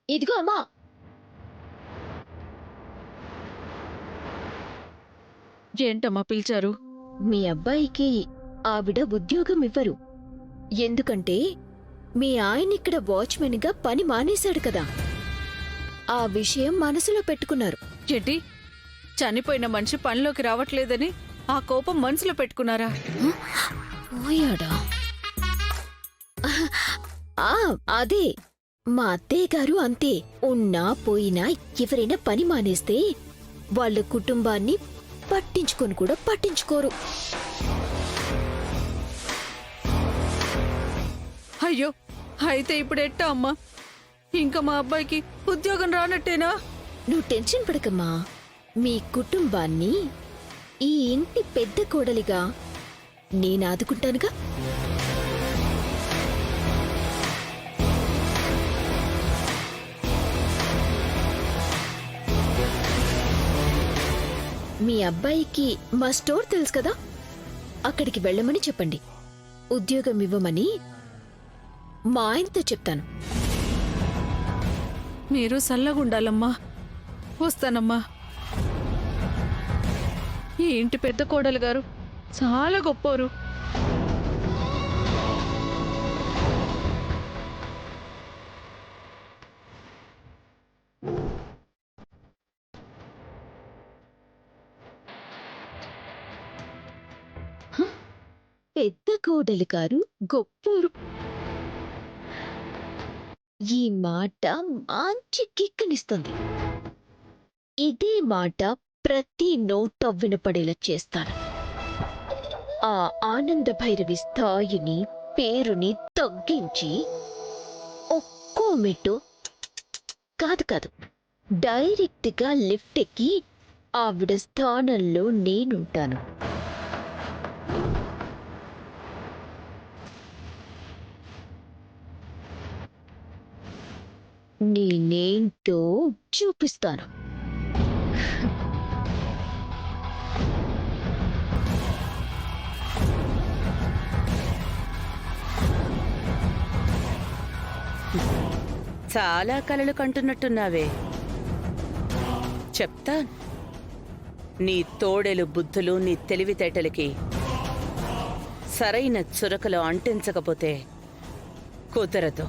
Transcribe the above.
ఇదిగో అమ్మా. ఏంటమ్మా పిలిచారు? మీ అబ్బాయికి ఆవిడ ఉద్యోగం ఇవ్వరు. ఎందుకంటే మీ ఆయన ఇక్కడ వాచ్మెన్గా పని మానేశాడు కదా. ఆ విషయం మనసులో పెట్టుకున్నారు. ఏంటి, చనిపోయిన మనిషి పనిలోకి రావట్లేదని ఆ కోపం మనసులో పెట్టుకున్నారా? పోయాడా? అదే మా అత్తయ్య గారు అంతే. ఉన్నా పోయినా ఎవరైనా పని మానేస్తే వాళ్ళ కుటుంబాన్ని పట్టించుకొని కూడా పట్టించుకోరు. అయ్యో, అయితే ఇప్పుడు ఎట్టా అమ్మా? ఇంకా మా అబ్బాయికి ఉద్యోగం రానట్టేనా? నువ్వు టెన్షన్ పడకమ్మా. మీ కుటుంబాన్ని ఈ ఇంటి పెద్ద కోడలిగా నేను ఆదుకుంటానుగా. మీ అబ్బాయికి మా స్టోర్ తెలుసు కదా, అక్కడికి వెళ్ళమని చెప్పండి. ఉద్యోగం ఇవ్వమని మా ఆయనతో చెప్తాను. మీరు సల్లగుండాలమ్మా. వస్తానమ్మా. ఈ ఇంటి పెద్ద కోడలు గారు చాలా గొప్పోరు. పెద్ద కోడలి గారు గొప్పరు. ఈ మాట మంచి కిక్కనిస్తుంది. ఇదే మాట ప్రతి నోట వినపడేలా చేస్తాను. ఆ ఆనంద భైరవి స్థాయిని, పేరుని తగ్గించి ఒక్కో మెట్టు కాదు డైరెక్ట్గా లిఫ్ట్ ఎక్కి ఆవిడ స్థానంలో నేనుంటాను. నేనేంటో చూపిస్తాను. చాలా కలలు కంటున్నట్టున్నావే. చెప్తాను. నీ తోడెలు బుద్ధులు, నీ తెలివితేటలకి సరైన చురకలు అంటించకపోతే కుదరదు.